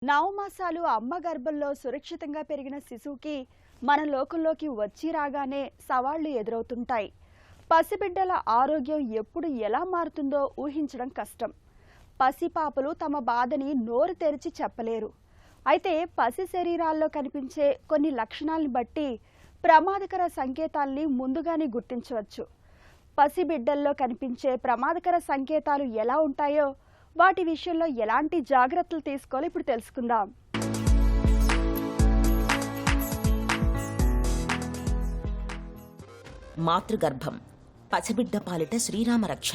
నవమాసాలు అమ్మ గర్భంలో సురక్షితంగా పెరిగిన శిశువుకి మన లోకంలోకి వచ్చి రాగానే సవాళ్లు ఎదురవుతుంటాయి. పసిబిడ్డల ఆరోగ్యం ఎప్పుడు ఎలా మారుతుందో ఊహించడం కష్టం. పసిపాపలు తమ బాధని నోరు తెరిచి చెప్పలేరు. అయితే పసి శరీరాల్లో కనిపించే కొన్ని లక్షణాలను బట్టి ప్రమాదకర సంకేతాల్ని ముందుగానే గుర్తించవచ్చు. పసిబిడ్డల్లో కనిపించే ప్రమాదకర సంకేతాలు ఎలా ఉంటాయో, వాటి విషయంలో ఎలాంటి జాగ్రత్తలు తీసుకోవాలో ఇప్పుడు తెలుసుకుందాం. మాతృగర్భం పసిబిడ్డ పాలిట శ్రీరామ రక్ష.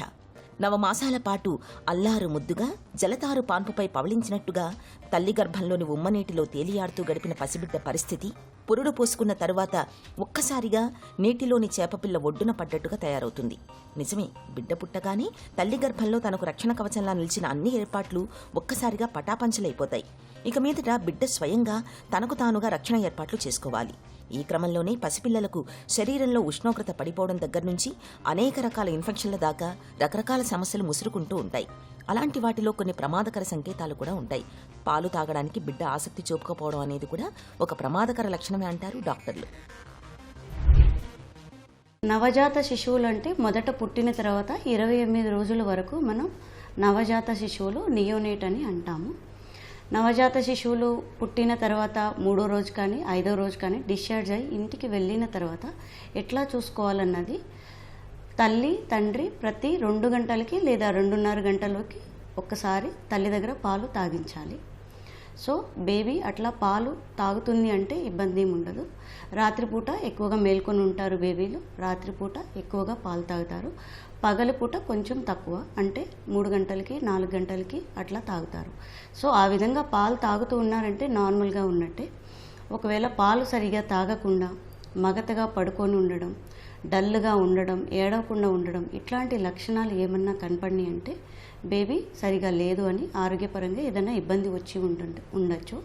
నవమాసాల పాటు అల్లారు ముద్దుగా జలతారు పాన్పుపై పవళించినట్టుగా తల్లి గర్భంలోని ఉమ్మనీటిలో తేలియాడుతూ గడిపిన పసిబిడ్డ పరిస్థితి పురుడు పోసుకున్న తరువాత ఒక్కసారిగా నీటిలోని చేపపిల్ల ఒడ్డున పడ్డట్టుగా తయారవుతుంది. నిజమే, బిడ్డ పుట్టగానే తల్లి గర్భంలో తనకు రక్షణ కవచంలా నిలిచిన అన్ని ఏర్పాట్లు ఒక్కసారిగా పటాపంచలైపోతాయి. ఇక మీదట బిడ్డ స్వయంగా తనకు తానుగా రక్షణ ఏర్పాట్లు చేసుకోవాలి. ఈ క్రమంలోనే పసిపిల్లలకు శరీరంలో ఉష్ణోగ్రత పడిపోవడం దగ్గర నుంచి అనేక రకాల ఇన్ఫెక్షన్ల దాకా రకరకాల సమస్యలు ముసురుకుంటూ ఉంటాయి. అలాంటి వాటిలో కొన్ని ప్రమాదకర సంకేతాలు కూడా ఉంటాయి. పాలు తాగడానికి బిడ్డ ఆసక్తి చూపకపోవడం అనేది కూడా ఒక ప్రమాదకర లక్షణమే అంటారు డాక్టర్లు. నవజాత శిశువులు అంటే మొదట పుట్టిన తర్వాత 28 రోజుల వరకు మనం నవజాత శిశువులు నియోనేట్ అని అంటాము. నవజాత శిశువులు పుట్టిన తర్వాత 3వ రోజు కానీ 5వ రోజు కానీ డిశ్చార్జ్ అయ్యి ఇంటికి వెళ్ళిన తర్వాత ఎట్లా చూసుకోవాలన్నది తల్లి తండ్రి ప్రతి 2 గంటలకి లేదా 2.5 గంటలకి ఒక్కసారి తల్లి దగ్గర పాలు తాగించాలి. సో బేబీ అట్లా పాలు తాగుతుంది అంటే ఇబ్బంది ఏమి ఉండదు. రాత్రిపూట ఎక్కువగా మేల్కొని ఉంటారు బేబీలు, రాత్రిపూట ఎక్కువగా పాలు తాగుతారు. పగలిపూట కొంచెం తక్కువ, అంటే 3 గంటలకి 4 గంటలకి అట్లా తాగుతారు. సో ఆ విధంగా పాలు తాగుతూ ఉన్నారంటే నార్మల్గా ఉన్నట్టే. ఒకవేళ పాలు సరిగా తాగకుండా మగతగా పడుకొని ఉండడం, డల్గా ఉండడం, ఏడవకుండా ఉండడం, ఇట్లాంటి లక్షణాలు ఏమన్నా కనపడినాయి అంటే బేబీ సరిగా లేదు అని ఆరోగ్యపరంగా ఏదైనా ఇబ్బంది వచ్చి ఉండొచ్చు.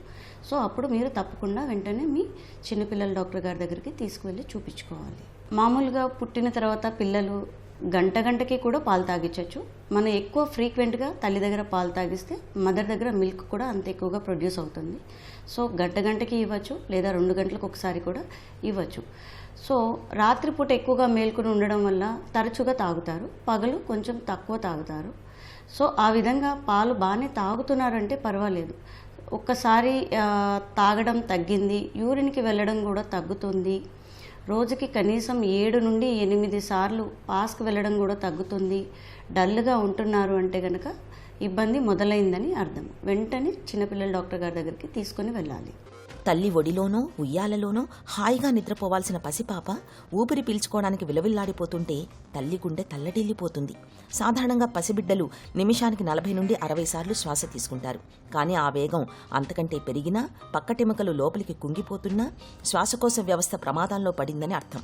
సో అప్పుడు మీరు తప్పకుండా వెంటనే మీ చిన్నపిల్లల డాక్టర్ గారి దగ్గరికి తీసుకువెళ్ళి చూపించుకోవాలి. మామూలుగా పుట్టిన తర్వాత పిల్లలు గంటకి కూడా పాలు తాగించవచ్చు. మనం ఎక్కువ ఫ్రీక్వెంట్గా తల్లి దగ్గర పాలు తాగిస్తే మదర్ దగ్గర మిల్క్ కూడా అంత ఎక్కువగా ప్రొడ్యూస్ అవుతుంది. సో గంటకి ఇవ్వచ్చు, లేదా 2 గంటలకు ఒకసారి కూడా ఇవ్వచ్చు. సో రాత్రిపూట ఎక్కువగా మేల్కొని ఉండడం వల్ల తరచుగా తాగుతారు, పగలు కొంచెం తక్కువ తాగుతారు. సో ఆ విధంగా పాలు బాగానే తాగుతున్నారంటే పర్వాలేదు. ఒక్కసారి తాగడం తగ్గింది, యూరిన్కి వెళ్ళడం కూడా తగ్గుతుంది, రోజుకి కనీసం 7 నుండి 8 సార్లు పాస్కి వెళ్ళడం కూడా తగ్గుతుంది, డల్గా ఉంటున్నారు అంటే కనుక ఇబ్బంది మొదలైందని అర్థం. వెంటనే చిన్నపిల్లల డాక్టర్ గారి దగ్గరికి తీసుకొని వెళ్ళాలి. తల్లి ఒడిలోనో ఉయ్యాలలోనో హాయిగా నిద్రపోవాల్సిన పసిపాప ఊపిరి పీల్చుకోవడానికి విలవిల్లాడిపోతుంటే తల్లి గుండె తల్లడిల్లిపోతుంది. సాధారణంగా పసిబిడ్డలు నిమిషానికి 40 నుండి 60 సార్లు శ్వాస తీసుకుంటారు. కానీ ఆ వేగం అంతకంటే పెరిగినా, పక్కటెముకలు లోపలికి కుంగిపోతున్నా శ్వాసకోశ వ్యవస్థ ప్రమాదంలో పడిందని అర్థం.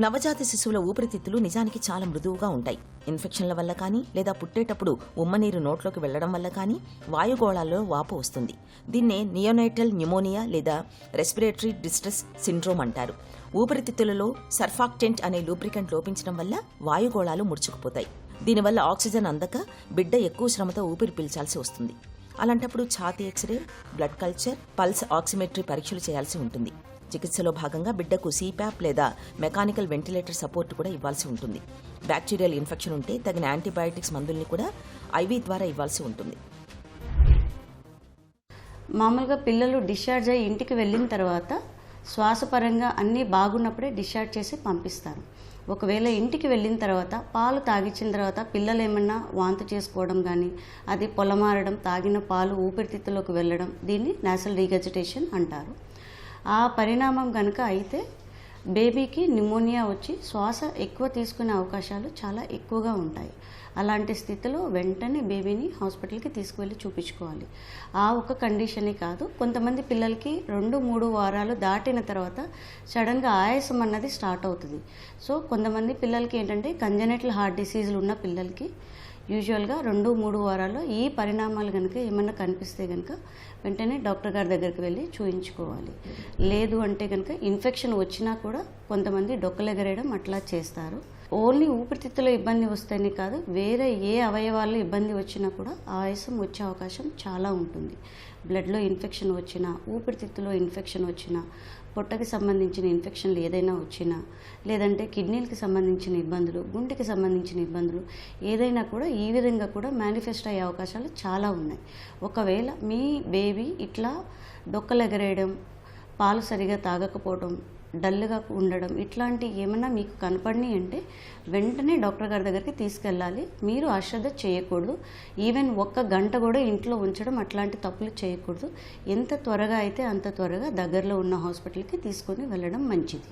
నవజాత శిశువుల ఊపిరితిత్తులు నిజానికి చాలా మృదువుగా ఉంటాయి. ఇన్ఫెక్షన్ల వల్ల కానీ, లేదా పుట్టేటప్పుడు ఉమ్మనీరు నోట్లోకి వెళ్లడం వల్ల కానీ వాయుగోళాల్లో వాపు వస్తుంది. దీన్నే నియోనేటల్ న్యూమోనియా లేదా రెస్పిరేటరీ డిస్ట్రెస్ సిండ్రోమ్ అంటారు. ఊపిరితిత్తులలో సర్ఫాక్టెంట్ అనే లూబ్రికెంట్ లోపించడం వల్ల వాయుగోళాలు ముడుచుకుపోతాయి. దీనివల్ల ఆక్సిజన్ అందక బిడ్డ ఎక్కువ శ్రమతో ఊపిరి పీల్చాల్సి వస్తుంది. అలాంటప్పుడు ఛాతీ X ray, blood culture, pulse oximetry పరీక్షలు చేయాల్సి ఉంటుంది. చికిత్సలో భాగంగా బిడ్డకు సిప్యాప్ లేదా మెకానికల్ వెంటిలేటర్ సపోర్ట్ కూడా ఇవ్వాల్సి ఉంటుంది. బ్యాక్టీరియల్ ఇన్ఫెక్షన్ ఉంటే తగిన యాంటీబయాటిక్స్ మందుల్ని కూడా ఐవీ ద్వారా ఇవ్వాల్సి ఉంటుంది. మామూలుగా పిల్లలు డిశ్చార్జ్ అయ్యి ఇంటికి వెళ్ళిన తర్వాత శ్వాసపరంగా అన్నీ బాగున్నప్పుడే డిశ్చార్జ్ చేసి పంపిస్తారు. ఒకవేళ ఇంటికి వెళ్ళిన తర్వాత పాలు తాగించిన తర్వాత పిల్లలు ఏమన్నా వాంతి చేసుకోవడం కానీ, అది పొలమారడం, తాగిన పాలు ఊపిరితిత్తులోకి వెళ్ళడం, దీన్ని నాసల్ రీగజిటేషన్ అంటారు. ఆ పరిణామం కనుక అయితే బేబీకి న్యూమోనియా వచ్చి శ్వాస ఎక్కువ తీసుకునే అవకాశాలు చాలా ఎక్కువగా ఉంటాయి. అలాంటి స్థితిలో వెంటనే బేబీని హాస్పిటల్కి తీసుకువెళ్ళి చూపించుకోవాలి. ఆ ఒక కండిషనే కాదు, కొంతమంది పిల్లలకి 2-3 వారాలు దాటిన తర్వాత సడన్గా ఆయాసం అన్నది స్టార్ట్ అవుతుంది. సో కొంతమంది పిల్లలకి ఏంటంటే కంజనైటల్ హార్ట్ డిసీజులు ఉన్న పిల్లలకి యూజువల్గా 2-3 వారాల్లో ఈ పరిణామాలు కనుక ఏమన్నా కనిపిస్తే కనుక వెంటనే డాక్టర్ గారి దగ్గరికి వెళ్ళి చూయించుకోవాలి. లేదు అంటే కనుక ఇన్ఫెక్షన్ వచ్చినా కూడా కొంతమంది డొక్కలెగరేయడం అట్లా చేస్తారు. ఓన్లీ ఊపిరితిత్తులో ఇబ్బంది వస్తేనే కాదు, వేరే ఏ అవయవాల్లో ఇబ్బంది వచ్చినా కూడా ఆయాసం వచ్చే అవకాశం చాలా ఉంటుంది. బ్లడ్లో ఇన్ఫెక్షన్ వచ్చినా, ఊపిరితిత్తులో ఇన్ఫెక్షన్ వచ్చినా, పొట్టకి సంబంధించిన ఇన్ఫెక్షన్లు ఏదైనా వచ్చినా, లేదంటే కిడ్నీలకు సంబంధించిన ఇబ్బందులు, గుండెకి సంబంధించిన ఇబ్బందులు ఏదైనా కూడా ఈ విధంగా కూడా మేనిఫెస్ట్ అయ్యే అవకాశాలు చాలా ఉన్నాయి. ఒకవేళ మీ బేబీ ఇట్లా డొక్కలు ఎగరేయడం, పాలు సరిగా తాగకపోవడం, డల్గా ఉండడం ఇట్లాంటి ఏమన్నా మీకు కనపడినాయి అంటే వెంటనే డాక్టర్ గారి దగ్గరికి తీసుకెళ్ళాలి. మీరు అశ్రద్ధ చేయకూడదు. ఈవెన్ 1 గంట కూడా ఇంట్లో ఉంచడం అట్లాంటి తప్పులు చేయకూడదు. ఎంత త్వరగా అయితే అంత త్వరగా దగ్గరలో ఉన్న హాస్పిటల్కి తీసుకొని వెళ్ళడం మంచిది.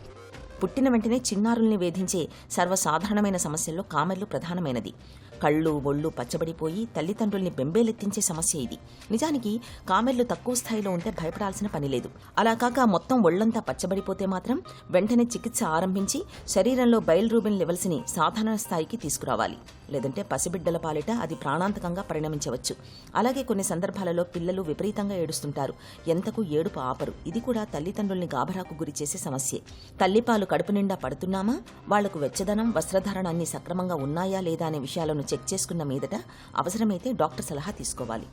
పుట్టిన వెంటనే చిన్నారుల్ని వేధించే సర్వసాధారణమైన సమస్యల్లో కామెర్లు ప్రధానమైనది. కళ్ళు ఒళ్ళు పచ్చబడిపోయి తల్లిదండ్రుల్ని బెంబేలెత్తించే సమస్య ఇది. నిజానికి కామెర్లు తక్కువ స్థాయిలో ఉంటే భయపడాల్సిన పని లేదు. అలా కాక మొత్తం ఒళ్లంతా పచ్చబడిపోతే మాత్రం వెంటనే చికిత్స ఆరంభించి శరీరంలో బైల్రూబిన్ లెవెల్స్ని సాధారణ స్థాయికి తీసుకురావాలి. లేదంటే పసిబిడ్డల పాలిట అది ప్రాణాంతకంగా పరిణమించవచ్చు. అలాగే కొన్ని సందర్భాలలో పిల్లలు విపరీతంగా ఏడుస్తుంటారు. ఎంతకు ఏడుపు ఆపరు. ఇది కూడా తల్లిదండ్రుల్ని గాభరాకు గురిచేసే సమస్యే. తల్లిపాలు కడుపు నిండా పడుతున్నామా, వాళ్లకు వెచ్చదనం, వస్త్రధారణ అన్ని సక్రమంగా ఉన్నాయా లేదా అనే విషయాలను చెక్ చేసుకున్న మీదట అవసరమైతే డాక్టర్ సలహా తీసుకోవాలి.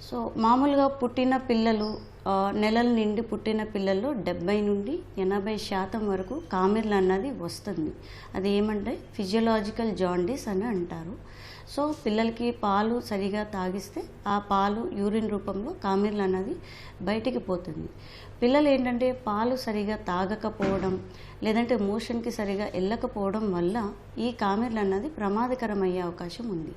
సో మామూలుగా పుట్టిన పిల్లలు, నెలల నిండి పుట్టిన పిల్లల్లో 70 నుండి 80% వరకు కామెర్లు అన్నది వస్తుంది. అది ఏమంటే ఫిజియోలాజికల్ జాండీస్ అని అంటారు. సో పిల్లలకి పాలు సరిగా తాగిస్తే ఆ పాలు యూరిన్ రూపంలో కామెర్లు అన్నది బయటికి పోతుంది. పిల్లలు ఏంటంటే పాలు సరిగా తాగకపోవడం, లేదంటే మోషన్కి సరిగా వెళ్ళకపోవడం వల్ల ఈ కామెర్లు అన్నది ప్రమాదకరమయ్యే అవకాశం ఉంది.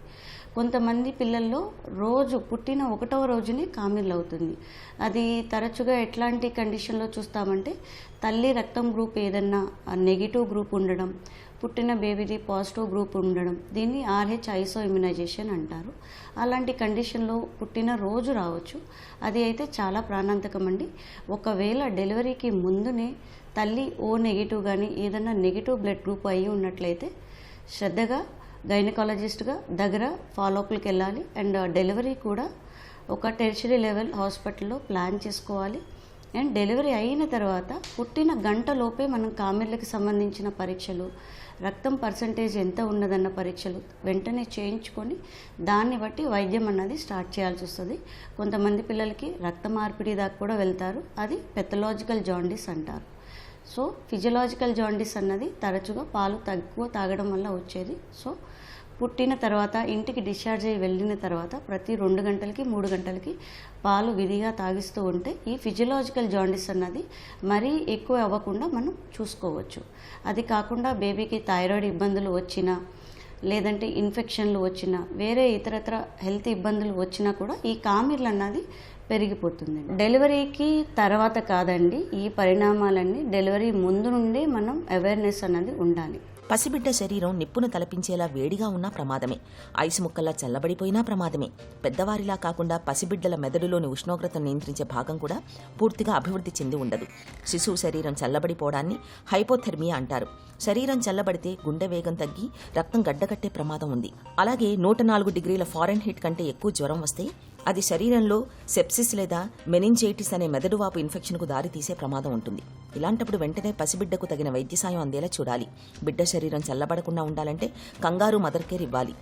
కొంతమంది పిల్లల్లో రోజు పుట్టిన 1వ రోజునే కామెర్లు అవుతుంది. అది తరచుగా ఎట్లాంటి కండిషన్లో చూస్తామంటే తల్లి రక్తం గ్రూప్ ఏదన్నా నెగిటివ్ గ్రూప్ ఉండడం, పుట్టిన బేబీది పాజిటివ్ గ్రూప్ ఉండడం, దీన్ని RH ఐసో ఇమ్యునైజేషన్ అంటారు. అలాంటి కండిషన్లో పుట్టిన రోజు రావచ్చు. అది అయితే చాలా ప్రాణాంతకం అండి. ఒకవేళ డెలివరీకి ముందునే తల్లి O నెగిటివ్ కానీ ఏదన్నా నెగిటివ్ బ్లడ్ గ్రూప్ అయి ఉన్నట్లయితే శ్రద్ధగా గైనకాలజిస్ట్గా దగ్గర ఫాలోఅప్లకు వెళ్ళాలి. అండ్ డెలివరీ కూడా ఒక టెర్షరీ లెవెల్ హాస్పిటల్లో ప్లాన్ చేసుకోవాలి. అండ్ డెలివరీ అయిన తర్వాత పుట్టిన గంటలోపే మనం కామెర్లకి సంబంధించిన పరీక్షలు, రక్తం పర్సంటేజ్ ఎంత ఉన్నదన్న పరీక్షలు వెంటనే చేయించుకొని దాన్ని బట్టి వైద్యం అన్నది స్టార్ట్ చేయాల్సి వస్తుంది. కొంతమంది పిల్లలకి రక్త మార్పిడి దాకా కూడా వెళ్తారు. అది పెథలాజికల్ జాండీస్ అంటారు. సో ఫిజియోలాజికల్ జాండీస్ అన్నది తరచుగా పాలు తక్కువ తాగడం వల్ల వచ్చేది. సో పుట్టిన తర్వాత ఇంటికి డిశ్చార్జ్ అయ్యి వెళ్ళిన తర్వాత ప్రతి 2 గంటలకి 3 గంటలకి పాలు విధిగా తాగిస్తూ ఉంటే ఈ ఫిజియోలాజికల్ జాండీస్ అన్నది మరీ ఎక్కువ అవ్వకుండా మనం చూసుకోవచ్చు. అది కాకుండా బేబీకి థైరాయిడ్ ఇబ్బందులు వచ్చినా, లేదంటే ఇన్ఫెక్షన్లు వచ్చినా, వేరే ఇతరత్ర హెల్త్ ఇబ్బందులు వచ్చినా కూడా ఈ కామెర్లు అన్నది పెరిగిపోతుంది. డెలివరీకి తర్వాత కాదండి, ఈ పరిణామాలన్నీ డెలివరీ ముందు నుండే మనం అవేర్నెస్ అన్నది ఉండాలి. పసిబిడ్డ శరీరం నిప్పును తలపించేలా వేడిగా ఉన్నా ప్రమాదమే, ఐసు ముక్కల్లా చల్లబడిపోయినా ప్రమాదమే. పెద్దవారిలా కాకుండా పసిబిడ్డల మెదడులోని ఉష్ణోగ్రతను నియంత్రించే భాగం కూడా పూర్తిగా అభివృద్ధి చెంది ఉండదు. శిశువు శరీరం చల్లబడిపోవడాన్ని హైపోథెర్మియా అంటారు. శరీరం చల్లబడితే గుండె వేగం తగ్గి రక్తం గడ్డకట్టే ప్రమాదం ఉంది. అలాగే 104 డిగ్రీల ఫారెన్హీట్ కంటే ఎక్కువ జ్వరం వస్తే అది శరీరంలో సెప్సిస్ లేదా మెనింజైటిస్ అనే మెదడువాపు ఇన్ఫెక్షన్కు దారితీసే ప్రమాదం ఉంటుంది. ఇలాంటప్పుడు వెంటనే పసిబిడ్డకు తగిన వైద్య సాయం అందేలా చూడాలి. బిడ్డ శరీరం చల్లబడకుండా ఉండాలంటే కంగారు మదర్ కేర్ ఇవ్వాలి.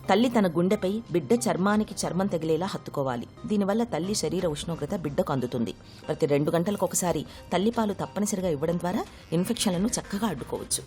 తల్లి తన గుండెపై బిడ్డ చర్మానికి చర్మం తగిలేలా హత్తుకోవాలి. దీనివల్ల తల్లి శరీర ఉష్ణోగ్రత బిడ్డకు అందుతుంది. ప్రతి 2 గంటలకు ఒకసారి తల్లిపాలు తప్పనిసరిగా ఇవ్వడం ద్వారా ఇన్ఫెక్షన్లను చక్కగా అడ్డుకోవచ్చు.